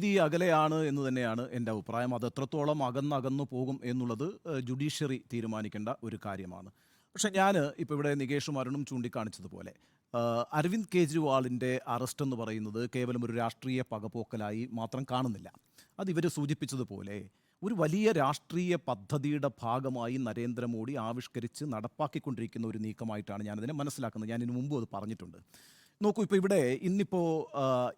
നീതി അകലെയാണ് എന്ന് തന്നെയാണ് എൻ്റെ അഭിപ്രായം. അത് എത്രത്തോളം അകന്നകന്നു പോകും എന്നുള്ളത് ജുഡീഷ്യറി തീരുമാനിക്കേണ്ട ഒരു കാര്യമാണ്. പക്ഷേ ഞാൻ ഇപ്പോൾ ഇവിടെ നികേഷും അരുണും ചൂണ്ടിക്കാണിച്ചതുപോലെ അരവിന്ദ് കെജ്രിവാളിൻ്റെ അറസ്റ്റ് എന്ന് പറയുന്നത് കേവലം ഒരു രാഷ്ട്രീയ പകപോക്കലായി മാത്രം കാണുന്നില്ല. അത് ഇവർ സൂചിപ്പിച്ചതുപോലെ ഒരു വലിയ രാഷ്ട്രീയ പദ്ധതിയുടെ ഭാഗമായി നരേന്ദ്രമോദി ആവിഷ്കരിച്ച് നടപ്പാക്കിക്കൊണ്ടിരിക്കുന്ന ഒരു നീക്കമായിട്ടാണ് ഞാനതിനെ മനസ്സിലാക്കുന്നത്. ഞാൻ ഇതിനു മുമ്പും അത് പറഞ്ഞിട്ടുണ്ട്. നോക്കൂ, ഇപ്പോൾ ഇവിടെ ഇന്നിപ്പോൾ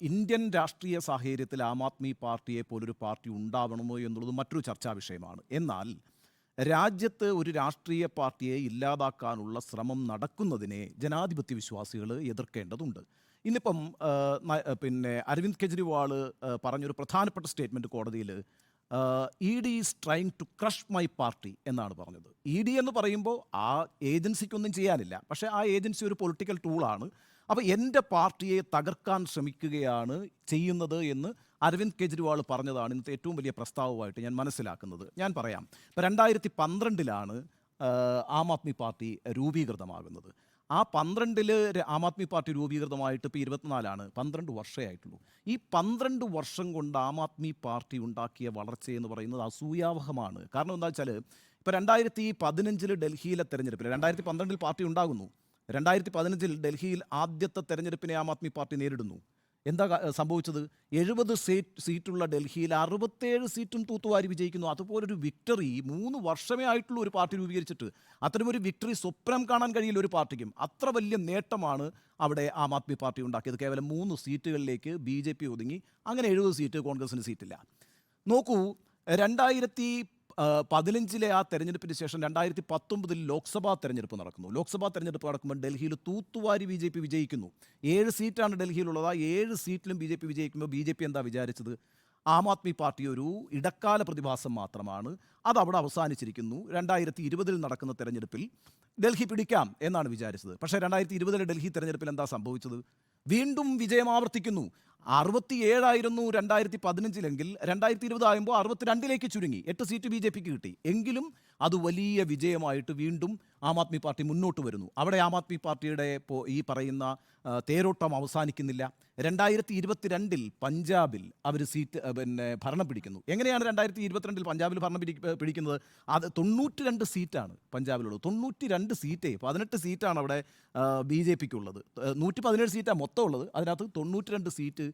ഇന്ത്യൻ രാഷ്ട്രീയ സാഹചര്യത്തിൽ ആം ആദ്മി പാർട്ടിയെ പോലൊരു പാർട്ടി ഉണ്ടാവണമോ എന്നുള്ളത് മറ്റൊരു ചർച്ചാ വിഷയമാണ്. എന്നാൽ രാജ്യത്ത് ഒരു രാഷ്ട്രീയ പാർട്ടിയെ ഇല്ലാതാക്കാനുള്ള ശ്രമം നടക്കുന്നതിനെ ജനാധിപത്യ വിശ്വാസികൾ എതിർക്കേണ്ടതുണ്ട്. ഇന്നിപ്പം അരവിന്ദ് കെജ്രിവാൾ പറഞ്ഞൊരു പ്രധാനപ്പെട്ട സ്റ്റേറ്റ്മെൻറ്റ് കോടതിയിൽ E D is trying to crush my party എന്നാണ് പറഞ്ഞത്. ഇ ഡി എന്ന് പറയുമ്പോൾ ആ ഏജൻസിക്കൊന്നും ചെയ്യാനില്ല, പക്ഷേ ആ ഏജൻസി ഒരു പൊളിറ്റിക്കൽ ടൂളാണ്. അപ്പോൾ എൻ്റെ പാർട്ടിയെ തകർക്കാൻ ശ്രമിക്കുകയാണ് ചെയ്യുന്നത് എന്ന് അരവിന്ദ് കെജ്രിവാൾ പറഞ്ഞതാണ് ഇന്നത്തെ ഏറ്റവും വലിയ പ്രസ്താവമായിട്ട് ഞാൻ മനസ്സിലാക്കുന്നത്. ഞാൻ പറയാം, ഇപ്പോൾ 2012 ആം ആദ്മി പാർട്ടി രൂപീകൃതമാകുന്നത്. ആ 12 ആം ആദ്മി പാർട്ടി രൂപീകൃതമായിട്ട് ഇപ്പോൾ 24 12 വർഷമേ ആയിട്ടുള്ളൂ. ഈ 12 വർഷം കൊണ്ട് ആം ആദ്മി പാർട്ടി ഉണ്ടാക്കിയ വളർച്ചയെന്ന് പറയുന്നത് അസൂയാവഹമാണ്. കാരണം എന്താ വെച്ചാൽ, ഇപ്പോൾ 2015 ഡൽഹിയിലെ തെരഞ്ഞെടുപ്പിൽ 2012 പാർട്ടി ഉണ്ടാകുന്നു. 2015 ഡൽഹിയിൽ ആദ്യത്തെ തെരഞ്ഞെടുപ്പിനെ ആം ആദ്മി പാർട്ടി നേരിടുന്നു. എന്താ സംഭവിച്ചത്? 70 സീറ്റുള്ള ഡൽഹിയിൽ 67 സീറ്റും തൂത്തുവാരി വിജയിക്കുന്നു. അതുപോലൊരു വിക്ടറി 3 വർഷമേ ആയിട്ടുള്ളൂ ഒരു പാർട്ടി രൂപീകരിച്ചിട്ട്. അത്തരമൊരു വിക്ടറി സ്വപ്നം കാണാൻ കഴിയില്ല ഒരു പാർട്ടിക്കും. അത്ര വലിയ നേട്ടമാണ് അവിടെ ആം ആദ്മി പാർട്ടി ഉണ്ടാക്കിയത്. കേവലം 3 സീറ്റുകളിലേക്ക് BJP ഒതുങ്ങി. അങ്ങനെ 70 സീറ്റ് കോൺഗ്രസിന് സീറ്റില്ല. നോക്കൂ, 2015 ആ തെരഞ്ഞെടുപ്പിന് ശേഷം 2019 ലോക്സഭാ തെരഞ്ഞെടുപ്പ് നടക്കുന്നു. ലോക്സഭാ തെരഞ്ഞെടുപ്പ് നടക്കുമ്പോൾ ഡൽഹിയിൽ തൂത്തുവാരി BJP വിജയിക്കുന്നു. 7 സീറ്റാണ് ഡൽഹിയിലുള്ളത്. ആ 7 സീറ്റിലും BJP വിജയിക്കുമ്പോൾ BJP എന്താ വിചാരിച്ചത്? ആം ആദ്മി പാർട്ടി ഒരു ഇടക്കാല പ്രതിഭാസം മാത്രമാണ്, അതവിടെ അവസാനിച്ചിരിക്കുന്നു, 2020 നടക്കുന്ന തെരഞ്ഞെടുപ്പിൽ ഡൽഹി പിടിക്കാം എന്നാണ് വിചാരിച്ചത്. പക്ഷേ 2020 ഡൽഹി തെരഞ്ഞെടുപ്പിൽ എന്താ സംഭവിച്ചത്? വീണ്ടും വിജയം ആവർത്തിക്കുന്നു. 67 2015 2020 ആകുമ്പോൾ 62 ചുരുങ്ങി. 8 സീറ്റ് BJPക്ക് കിട്ടി. എങ്കിലും അത് വലിയ വിജയമായിട്ട് വീണ്ടും ആം ആദ്മി പാർട്ടി മുന്നോട്ട് വരുന്നു. അവിടെ ആം ആദ്മി പാർട്ടിയുടെ ഈ പറയുന്ന തേരോട്ടം അവസാനിക്കുന്നില്ല. 2022 പഞ്ചാബിൽ അവർ ഭരണം പിടിക്കുന്നു. എങ്ങനെയാണ് 2022 പഞ്ചാബിൽ ഭരണം പിടിക്കുന്നത്? അത് 92 സീറ്റാണ് പഞ്ചാബിലുള്ളത്. 92 സീറ്റേ, 18 സീറ്റാണ് അവിടെ BJPക്കുള്ളത്. 117 സീറ്റാണ് മൊത്തം ഉള്ളത്. അതിനകത്ത് 92 സീറ്റ്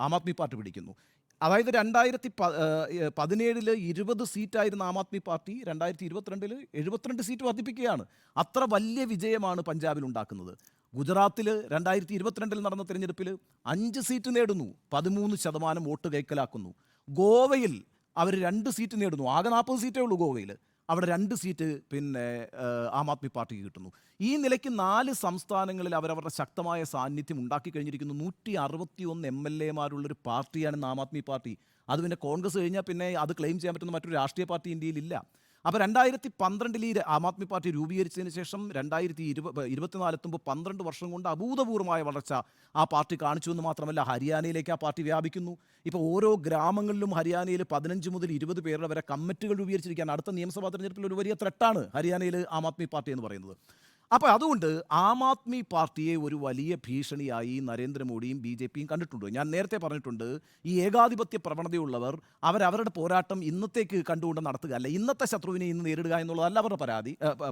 ആം ആദ്മി പാർട്ടി പിടിക്കുന്നു. അതായത് 2017 20 സീറ്റായിരുന്ന ആം ആദ്മി പാർട്ടി 2022 72 സീറ്റ് വർദ്ധിപ്പിക്കുകയാണ്. അത്ര വലിയ വിജയമാണ് പഞ്ചാബിൽ ഉണ്ടാക്കുന്നത്. ഗുജറാത്തിൽ 2022 നടന്ന തിരഞ്ഞെടുപ്പിൽ 5 സീറ്റ് നേടുന്നു, 13% വോട്ട് കൈക്കലാക്കുന്നു. ഗോവയിൽ അവർ 2 സീറ്റ് നേടുന്നു. ആകെ 40 സീറ്റേ ഉള്ളൂ ഗോവയിൽ. അവിടെ 2 സീറ്റ് ആം ആദ്മി പാർട്ടിക്ക് കിട്ടുന്നു. ഈ നിലയ്ക്ക് 4 സംസ്ഥാനങ്ങളിൽ അവരവരുടെ ശക്തമായ സാന്നിധ്യം ഉണ്ടാക്കി കഴിഞ്ഞിരിക്കുന്നു. 161 MLA-മാരുള്ളൊരു പാർട്ടിയാണ് ആം ആദ്മി പാർട്ടി. അത് പിന്നെ കോൺഗ്രസ് കഴിഞ്ഞാൽ പിന്നെ അത് ക്ലെയിം ചെയ്യാൻ പറ്റുന്ന മറ്റൊരു രാഷ്ട്രീയ പാർട്ടി ഇന്ത്യയിലില്ല. അപ്പോൾ 2012 ആം ആദ്മി പാർട്ടി രൂപീകരിച്ചതിന് ശേഷം 2024 എത്തുമ്പോൾ 12 വർഷം കൊണ്ട് അഭൂതപൂർവമായ വളർച്ച ആ പാർട്ടി കാണിച്ചു എന്ന് മാത്രമല്ല, ഹരിയാനയിലേക്ക് ആ പാർട്ടി വ്യാപിക്കുന്നു. ഇപ്പോൾ ഓരോ ഗ്രാമങ്ങളിലും ഹരിയാനയിൽ 15 മുതൽ 20 പേരുടെ വരെ കമ്മിറ്റികൾ രൂപീകരിച്ചിരിക്കുകയാണ്. അടുത്ത നിയമസഭാ തെരഞ്ഞെടുപ്പിൽ ഒരു വലിയ ത്രെട്ടാണ് ഹരിയാനയിൽ ആം ആദ്മി പാർട്ടി എന്ന് പറയുന്നത്. അപ്പോൾ അതുകൊണ്ട് ആം ആദ്മി പാർട്ടിയെ ഒരു വലിയ ഭീഷണിയായി നരേന്ദ്രമോദിയും BJPയും കണ്ടിട്ടുണ്ട്. ഞാൻ നേരത്തെ പറഞ്ഞിട്ടുണ്ട്, ഈ ഏകാധിപത്യ പ്രവണതയുള്ളവർ അവരവരുടെ പോരാട്ടം ഇന്നത്തേക്ക് കണ്ടുകൊണ്ട് നടത്തുകയല്ല, ഇന്നത്തെ ശത്രുവിനെ ഇന്ന് നേരിടുക എന്നുള്ളതല്ല അവരുടെ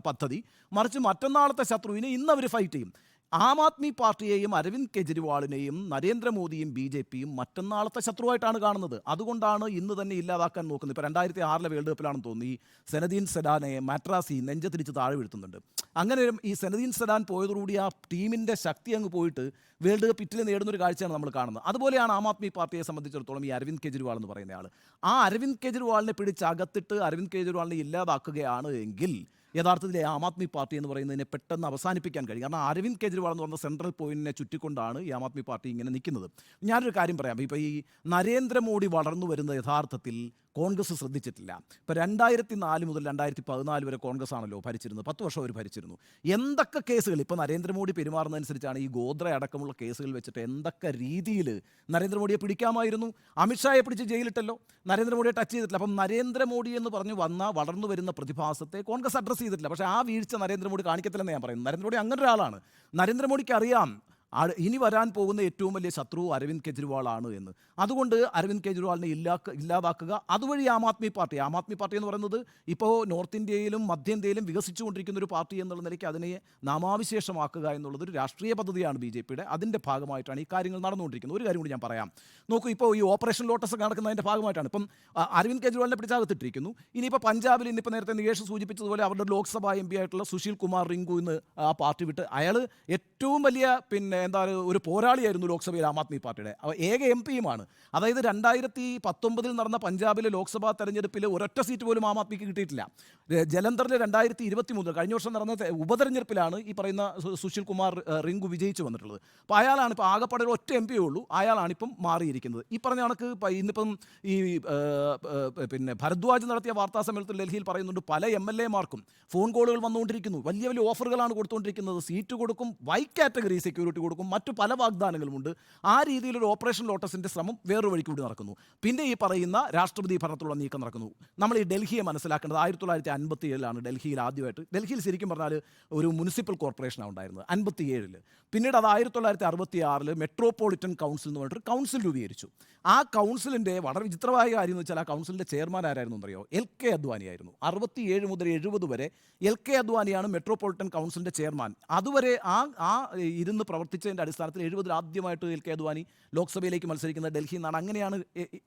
പദ്ധതി. മറിച്ച് മറ്റന്നാളത്തെ ശത്രുവിനെ ഇന്ന് അവർ ഫൈറ്റ് ചെയ്യും. ആം ആദ്മി പാർട്ടിയെയും അരവിന്ദ് കെജ്രിവാളിനെയും നരേന്ദ്രമോദിയും BJPയും മറ്റന്നാളത്തെ ശത്രുവായിട്ടാണ് കാണുന്നത്. അതുകൊണ്ടാണ് ഇന്ന് തന്നെ ഇല്ലാതാക്കാൻ നോക്കുന്നത്. ഇപ്പോൾ 2006 വേൾഡ് കപ്പിലാണെന്ന് തോന്നി സെനദീൻ സെഡാനെ മാട്രാസി നെഞ്ചത്തിരിച്ച് താഴെ വീഴ്ത്തുന്നുണ്ട്. അങ്ങനെ ഈ സെനദീൻ സെഡാൻ പോയതോടുകൂടി ആ ടീമിൻ്റെ ശക്തി അങ്ങ് പോയിട്ട് വേൾഡ് കപ്പ് ഇറ്റലി നേടുന്നൊരു കാഴ്ചയാണ് നമ്മൾ കാണുന്നത്. അതുപോലെയാണ് ആം ആദ്മി പാർട്ടിയെ സംബന്ധിച്ചിടത്തോളം ഈ അരവിന്ദ് കെജ്രിവാൾ എന്ന് പറയുന്ന ആൾ. ആ അരവിന്ദ് കെജ്രിവാളിനെ പിടിച്ച് അകത്തിട്ട് അരവിന്ദ് കെജ്രിവാളിനെ ഇല്ലാതാക്കുകയാണ് എങ്കിൽ യഥാർത്ഥത്തിൽ ആം ആദ്മി പാർട്ടി എന്ന് പറയുന്നതിനെ പെട്ടെന്ന് അവസാനിപ്പിക്കാൻ കഴിയും. കാരണം അരവിന്ദ് കെജ്രിവാൾ എന്ന് പറഞ്ഞ സെൻട്രൽ പോയിന്റിനെ ചുറ്റിക്കൊണ്ടാണ് ഈ ആം ആദ്മി പാർട്ടി ഇങ്ങനെ നിൽക്കുന്നത്. ഞാനൊരു കാര്യം പറയാം, ഇപ്പോൾ ഈ നരേന്ദ്രമോദി വളർന്നു വരുന്ന യഥാർത്ഥത്തിൽ കോൺഗ്രസ് ശ്രദ്ധിച്ചിട്ടില്ല. ഇപ്പോൾ 2004 മുതൽ 2014 വരെ കോൺഗ്രസ് ആണല്ലോ ഭരിച്ചിരുന്നത്. 10 വർഷം അവർ ഭരിച്ചിരുന്നു. എന്തൊക്കെ കേസുകൾ ഇപ്പോൾ നരേന്ദ്രമോദി പെരുമാറുന്നതനുസരിച്ചാണ് ഈ ഗോദ്ര അടക്കമുള്ള കേസുകൾ വെച്ചിട്ട് എന്തൊക്കെ രീതിയിൽ നരേന്ദ്രമോദിയെ പിടിക്കാമായിരുന്നു. അമിത്ഷായെ പിടിച്ച് ജയിലിട്ടല്ലോ, നരേന്ദ്രമോദിയെ ടച്ച് ചെയ്തിട്ടില്ല. അപ്പം നരേന്ദ്രമോദി എന്ന് പറഞ്ഞ് വളർന്നു വരുന്ന പ്രതിഭാസത്തെ കോൺഗ്രസ് അഡ്രസ്സ് ചെയ്തിട്ടില്ല. പക്ഷേ ആ വീഴ്ച നരേന്ദ്രമോദി കാണിക്കത്തില്ലെന്ന് ഞാൻ പറയുന്നു. നരേന്ദ്രമോദി അങ്ങനെ ഒരാളാണ്. നരേന്ദ്രമോദിക്ക് അറിയാം ഇനി വരാൻ പോകുന്ന ഏറ്റവും വലിയ ശത്രു അരവിന്ദ് കെജ്രിവാളാണ് എന്ന്. അതുകൊണ്ട് അരവിന്ദ് കെജ്രിവാളിനെ ഇല്ലാതാക്കുക, അതുവഴി ആം ആദ്മി പാർട്ടി എന്ന് പറയുന്നത് ഇപ്പോൾ നോർത്ത് ഇന്ത്യയിലും മധ്യ ഇന്ത്യയിലും വികസിച്ചുകൊണ്ടിരിക്കുന്ന ഒരു പാർട്ടി എന്നുള്ള നിലയ്ക്ക് അതിനെ നാമാവിശേഷമാക്കുക എന്നുള്ളത് ഒരു രാഷ്ട്രീയ പദ്ധതിയാണ് BJPയുടെ. അതിൻ്റെ ഭാഗമായിട്ടാണ് ഈ കാര്യങ്ങൾ നടന്നുകൊണ്ടിരിക്കുന്നത്. ഒരു കാര്യം കൂടി ഞാൻ പറയാം. നോക്കൂ, ഇപ്പോൾ ഈ ഓപ്പറേഷൻ ലോട്ടസ് ഒക്കെ നടക്കുന്നതിൻ്റെ ഭാഗമായിട്ടാണ് ഇപ്പം അരവിന്ദ് കെജ്രിവാളിനെ പിടിച്ചകത്തിട്ടിരിക്കുന്നു. ഇനിയിപ്പോൾ പഞ്ചാബിൽ ഇന്നിപ്പോൾ നേരത്തെ നികേഷ് സൂചിപ്പിച്ചതുപോലെ അവരുടെ ലോക്സഭാ MP ആയിട്ടുള്ള സുശീൽ കുമാർ റിങ്കു ഇന്ന് ആ പാർട്ടി വിട്ട്, അയാൾ ഏറ്റവും വലിയ ഒരു പോരാളിയായിരുന്നു ലോക്സഭയിൽ ആം ആദ്മി പാർട്ടിയുടെ. ഏക MP-യുമാണ്. അതായത് 2019 നടന്ന പഞ്ചാബിലെ ലോക്സഭാ തെരഞ്ഞെടുപ്പിൽ ഒരൊറ്റ സീറ്റ് പോലും ആം ആദ്മിക്ക് കിട്ടിയിട്ടില്ല. ജലന്ധറിലെ 2023 കഴിഞ്ഞ വർഷം നടന്ന ഉപതെരഞ്ഞെടുപ്പിലാണ് ഈ പറയുന്ന സുശീൽ കുമാർ റിങ്കു വിജയിച്ചു വന്നിട്ടുള്ളത്. അപ്പോൾ അയാളാണ് ഇപ്പോൾ ആകെപ്പാടെ ഒരു ഒറ്റ MP ഉള്ളൂ, അയാളാണിപ്പം മാറിയിരിക്കുന്നത്. ഈ പറഞ്ഞ കണക്ക് ഇന്നിപ്പം ഈ ഭരദ്വാജ് നടത്തിയ വാർത്താ സമ്മേളനത്തിൽ ഡൽഹിയിൽ പറയുന്നുണ്ട് പല MLA-മാർക്കും ഫോൺ കോളുകൾ വന്നുകൊണ്ടിരിക്കുന്നു, വലിയ വലിയ ഓഫറുകളാണ് കൊടുത്തുകൊണ്ടിരിക്കുന്നത്, സീറ്റ് കൊടുക്കും, വൈ കാറ്റഗറി സെക്യൂരിറ്റി കൊടുക്കും, മറ്റു പല വാഗ്ദാനങ്ങളുമുണ്ട്. ആ രീതിയിലൊരു ഓപ്പറേഷൻ ലോട്ടസിൻ്റെ ശ്രമം വേറൊരു വഴിക്ക് കൂടി നടക്കുന്നു. പിന്നെ ഈ പറയുന്ന രാഷ്ട്രപതി ഭരണത്തിലുള്ള നീക്കം നടക്കുന്നു. നമ്മൾ ഈ ഡൽഹിയെ മനസ്സിലാക്കേണ്ടത് 1957 ഡൽഹിയിൽ ആദ്യമായിട്ട്, ഡൽഹിയിൽ ശരിക്കും പറഞ്ഞാൽ ഒരു മുനിസിപ്പൽ കോർപ്പറേഷനാണ് ഉണ്ടായിരുന്നത് 57. പിന്നീട് അത് 1966 മെട്രോപൊളിറ്റൻ കൗൺസിൽ എന്ന് പറഞ്ഞിട്ടൊരു കൗൺസിൽ രൂപീകരിച്ചു. ആ കൗൺസിലിൻ്റെ വളരെ വിചിത്രമായ കാര്യം എന്ന് വെച്ചാൽ ആ കൗൺസിലിൻ്റെ ചെയർമാൻ ആരായിരുന്നു എന്നറിയോ? LK അദ്വാനി ആയിരുന്നു. 67 മുതൽ 70 വരെ LK അദ്വാനിയാണ് മെട്രോപൊളിറ്റൻ കൗൺസിലിൻ്റെ ചെയർമാൻ. അതുവരെ ആ ഇരുന്ന് പ്രവർത്തിച്ചതിൻ്റെ അടിസ്ഥാനത്തിൽ 70 ആദ്യമായിട്ട് LK അദ്വാനി ലോക്സഭയിലേക്ക് മത്സരിക്കുന്നത് ഡൽഹിയിൽ നിന്നാണ്. അങ്ങനെയാണ്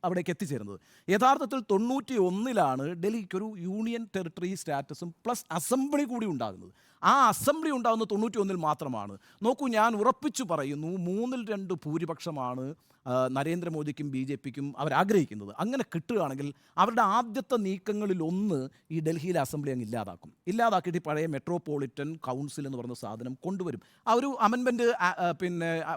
അവിടേക്ക് എത്തിച്ചേരുന്നത്. യഥാർത്ഥത്തിൽ 91 ഡൽഹിക്കൊരു യൂണിയൻ ടെറിട്ടറി സ്റ്റാറ്റസും പ്ലസ് അസംബ്ലി കൂടി ഉണ്ടാകുന്നത്. ആ അസംബ്ലി ഉണ്ടാകുന്നത് 91 മാത്രമാണ്. നോക്കൂ, ഞാൻ ഉറപ്പിച്ചു പറയുന്നു 3-2 ഭൂരിപക്ഷമാണ് നരേന്ദ്രമോദിക്കും BJPക്കും അവരാഗ്രഹിക്കുന്നത്. അങ്ങനെ കിട്ടുകയാണെങ്കിൽ അവരുടെ ആദ്യത്തെ നീക്കങ്ങളിലൊന്ന് ഈ ഡൽഹിയിലെ അസംബ്ലി അങ്ങ് ഇല്ലാതാക്കിയിട്ട് പഴയ മെട്രോപൊളിറ്റൻ കൗൺസിൽ എന്ന് പറയുന്ന സാധനം കൊണ്ടുവരും. ആ ഒരു അമെൻമെൻറ്റ്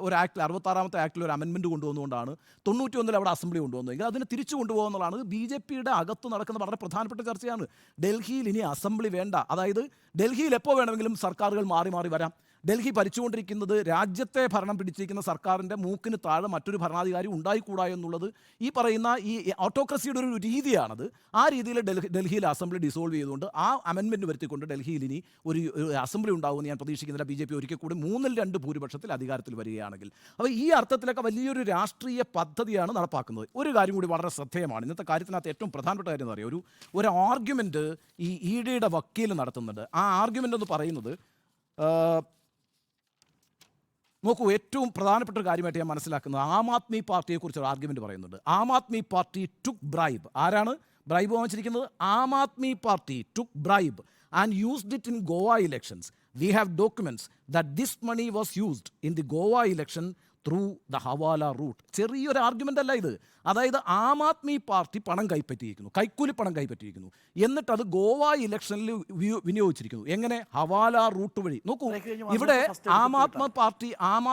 ഒരു ആക്ടിൽ 66ാമത്തെ ആക്ടിൽ ഒരു അമെൻമെൻറ്റ് കൊണ്ടുവന്നുകൊണ്ടാണ് 91 അവിടെ അസംബ്ലി കൊണ്ടുവന്നതെങ്കിൽ അതിനെ തിരിച്ചു കൊണ്ടുപോകുന്നതാണ് BJPയുടെ അകത്ത് നടക്കുന്ന വളരെ പ്രധാനപ്പെട്ട ചർച്ചയാണ്. ഡൽഹിയിൽ ഇനി അസംബ്ലി വേണ്ട. അതായത് ഡൽഹിയിൽ എപ്പോൾ വേണമെങ്കിലും സർക്കാരുകൾ മാറി മാറി വരാം. ഡൽഹി ഭരിച്ചുകൊണ്ടിരിക്കുന്നത് രാജ്യത്തെ ഭരണം പിടിച്ചിരിക്കുന്ന സർക്കാരിൻ്റെ മൂക്കിന് താഴെ മറ്റൊരു ഭരണാധികാരി ഉണ്ടായിക്കൂടാ എന്നുള്ളത് ഈ പറയുന്ന ഈ ഓട്ടോക്രസിയുടെ ഒരു രീതിയാണത്. ആ രീതിയിൽ ഡൽഹിയിൽ അസംബ്ലി ഡിസോൾവ് ചെയ്തുകൊണ്ട് ആ അമെൻമെൻറ്റ് വരുത്തിക്കൊണ്ട് ഡൽഹിയിൽ ഇനി ഒരു അസംബ്ലി ഉണ്ടാകുമെന്ന് ഞാൻ പ്രതീക്ഷിക്കുന്നില്ല. BJP ഒരിക്കൽ കൂടി 3-2 ഭൂരിപക്ഷത്തിൽ അധികാരത്തിൽ വരികയാണെങ്കിൽ. അപ്പോൾ ഈ അർത്ഥത്തിലൊക്കെ വലിയൊരു രാഷ്ട്രീയ പദ്ധതിയാണ് നടപ്പാക്കുന്നത്. ഒരു കാര്യം കൂടി വളരെ ശ്രദ്ധേയമാണ്. ഇന്നത്തെ കാര്യത്തിനകത്ത് ഏറ്റവും പ്രധാനപ്പെട്ട കാര്യം എന്ന് പറയുക, ഒരു ആർഗ്യുമെൻറ്റ് ഈ EDയുടെ വക്കീൽ നടത്തുന്നുണ്ട്. ആ ആർഗ്യുമെൻ്റ് എന്ന് പറയുന്നത്, നോക്കൂ, ഏറ്റവും പ്രധാനപ്പെട്ട ഒരു കാര്യമായിട്ട് ഞാൻ മനസ്സിലാക്കുന്നത് ആം ആദ്മി പാർട്ടിയെക്കുറിച്ച് ഒരു ആർഗ്യുമെൻറ്റ് പറയുന്നുണ്ട്. Aam Aadmi party took bribe. ആരാണ് ബ്രൈബ് വാങ്ങിച്ചിരിക്കുന്നത്? Aam Aadmi party took bribe and used it in Goa elections. We have documents that this money was used in the Goa election through the hawala route. ചെറിയൊരു ആർഗ്യുമെൻ്റ് അല്ല ഇത്. അതായത് ആം ആദ്മി പാർട്ടി പണം കൈപ്പറ്റിയിരിക്കുന്നു, കൈക്കൂലി പണം കൈപ്പറ്റിയിരിക്കുന്നു, എന്നിട്ട് അത് ഗോവ ഇലക്ഷനിൽ വിനിയോഗിച്ചിരിക്കുന്നു. എങ്ങനെ? ഹവാല റൂട്ട് വഴി. നോക്കൂ, ഇവിടെ ആം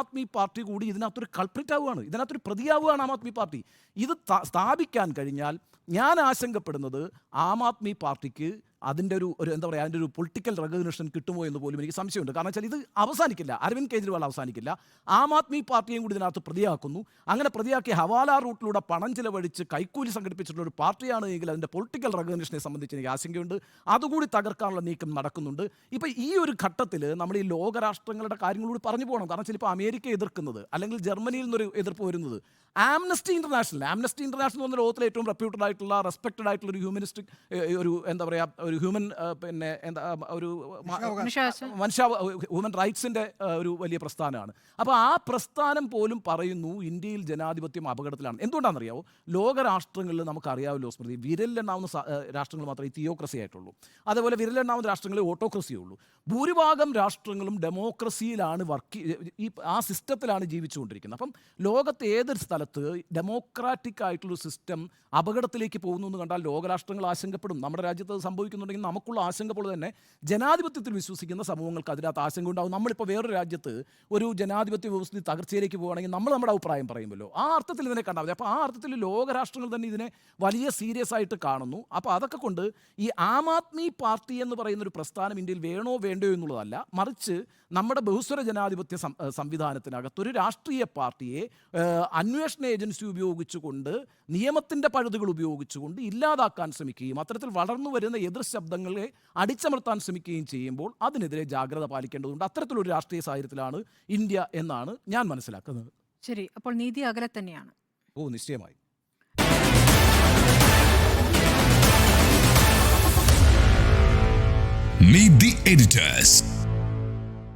ആദ്മി പാർട്ടി കൂടി ഇതിനകത്തൊരു കൾപ്രിറ്റ് ആവുകയാണ്, ഇതിനകത്തൊരു പ്രതിയാവുകയാണ് ആം ആദ്മി പാർട്ടി. ഇത് സ്ഥാപിക്കാൻ കഴിഞ്ഞാൽ ഞാൻ ആശങ്കപ്പെടുന്നത് ആം ആദ്മി പാർട്ടിക്ക് അതിൻ്റെ അതിൻ്റെ ഒരു പൊളിറ്റിക്കൽ റെക്കഗ്നിഷൻ കിട്ടുമോ എന്ന് പോലും എനിക്ക് സംശയമുണ്ട്. കാരണം വെച്ചാൽ ഇത് അവസാനിക്കില്ല, അരവിന്ദ് കെജ്രിവാൾ അവസാനിക്കില്ല, ആം ആദ്മി പാർട്ടിയും കൂടി ഇതിനകത്ത് പ്രതിയാക്കുന്നു. അങ്ങനെ പ്രതിയാക്കി ഹവാല റൂട്ടിലൂടെ പണം ചിലവഴിച്ച് കൈക്കൂലി സംഘടിപ്പിച്ചിട്ടുള്ള ഒരു പാർട്ടിയാണ് എങ്കിൽ അതിൻ്റെ പൊളിറ്റിക്കൽ റെക്കഗ്നിഷനെ സംബന്ധിച്ച് എനിക്ക് ആശങ്കയുണ്ട്. അതുകൂടി തകർക്കാനുള്ള നീക്കം നടക്കുന്നുണ്ട്. ഇപ്പോൾ ഈ ഒരു ഘട്ടത്തിൽ നമ്മൾ ഈ ലോകരാഷ്ട്രങ്ങളുടെ കാര്യങ്ങളൂടി പറഞ്ഞു പോകണം. കാരണം വെച്ചാൽ ഇപ്പോൾ അമേരിക്ക എതിർക്കുന്നത് അല്ലെങ്കിൽ ജർമ്മനിയിൽ നിന്നൊരു എതിർപ്പ് വരുന്നത് ആംനസ്റ്റി ഇന്റർനാഷണൽ എന്ന് പറഞ്ഞ ലോകത്തിലെ ഏറ്റവും റെപ്യൂട്ടഡ് ആയിട്ടുള്ള റെസ്പെക്റ്റഡ് ആയിട്ടുള്ള ഒരു ഹ്യൂമനിസ്റ്റിക് ഒരു ഹ്യൂമൻ ഹ്യൂമൻ റൈറ്റ്സിൻ്റെ ഒരു വലിയ പ്രസ്ഥാനമാണ്. അപ്പോൾ ആ പ്രസ്ഥാനം പോലും പറയുന്നു ഇന്ത്യയിൽ ജനാധിപത്യം അപകടത്തിലാണ്. എന്തുകൊണ്ടാണെന്നറിയാമോ? ലോകരാഷ്ട്രങ്ങളിൽ നമുക്കറിയാമല്ലോ സ്മൃതി, വിരലിലെണ്ണാവുന്ന രാഷ്ട്രങ്ങൾ മാത്രമേ തിയോക്രസി ആയിട്ടുള്ളൂ. അതേപോലെ വിരലിലെണ്ണാവുന്ന രാഷ്ട്രങ്ങളിൽ ഓട്ടോക്രസിയേ ഉള്ളൂ. ഭൂരിഭാഗം രാഷ്ട്രങ്ങളും ഡെമോക്രസിയിലാണ് ആ സിസ്റ്റത്തിലാണ് ജീവിച്ചുകൊണ്ടിരിക്കുന്നത്. അപ്പം ലോകത്ത് ഏതൊരു സ്ഥലത്ത് ഡെമോക്രാറ്റിക് ആയിട്ടുള്ള സിസ്റ്റം അപകടത്തിലേക്ക് പോകുന്നു എന്ന് കണ്ടാൽ ലോകരാഷ്ട്രങ്ങൾ ആശങ്കപ്പെടും. നമ്മുടെ രാജ്യത്ത് അത് സംഭവിക്കുന്നുണ്ടെങ്കിൽ നമുക്കുള്ള ആശങ്ക പോലെ തന്നെ ജനാധിപത്യത്തിൽ വിശ്വസിക്കുന്ന സമൂഹങ്ങൾക്ക് അതിനകത്ത് ആശങ്ക ഉണ്ടാകും. നമ്മളിപ്പോൾ വേറൊരു രാജ്യത്ത് ഒരു ജനാധിപത്യ വ്യവസ്ഥ തകർച്ചയിലേക്ക് പോകുകയാണെങ്കിൽ നമ്മൾ നമ്മുടെ അഭിപ്രായം പറയുമല്ലോ. ആ അർത്ഥത്തിൽ ഇതിനെ കണ്ടാൽ മതി. അപ്പോൾ ആ അർത്ഥത്തിൽ ലോകരാഷ്ട്രങ്ങൾ തന്നെ ഇതിനെ വലിയ സീരിയസ് ആയിട്ട് കാണുന്നു. അപ്പോൾ അതൊക്കെ കൊണ്ട് ഈ ആം ആദ്മി പാർട്ടി എന്ന് പറയുന്ന ഒരു പ്രസ്ഥാനം ഇന്ത്യയിൽ വേണോ വേണ്ടയോ എന്നുള്ളതല്ല, മറിച്ച് നമ്മുടെ ബഹുസ്വര ജനാധിപത്യ സംവിധാനത്തിനകത്ത് ഒരു രാഷ്ട്രീയ പാർട്ടിയെ അന്വേഷണ ഏജൻസി ഉപയോഗിച്ചുകൊണ്ട് നിയമത്തിൻ്റെ പഴുതുകൾ ഉപയോഗിച്ചുകൊണ്ട് ഇല്ലാതാക്കാൻ ശ്രമിക്കുകയും അത്തരത്തിൽ വളർന്നു വരുന്ന എതിർ ശബ്ദങ്ങളെ അടിച്ചമർത്താൻ ശ്രമിക്കുകയും ചെയ്യുമ്പോൾ അതിനെതിരെ ജാഗ്രത പാലിക്കേണ്ടതുണ്ട്. അത്തരത്തിലൊരു രാഷ്ട്രീയ സാഹചര്യത്തിലാണ് ഇന്ത്യ എന്നാണ് ഞാൻ മനസ്സിലാക്കുന്നത്. ശരി, അപ്പോൾ നീതി അകലെ തന്നെയാണ്. നിശ്ചയമായി. Meet the editors.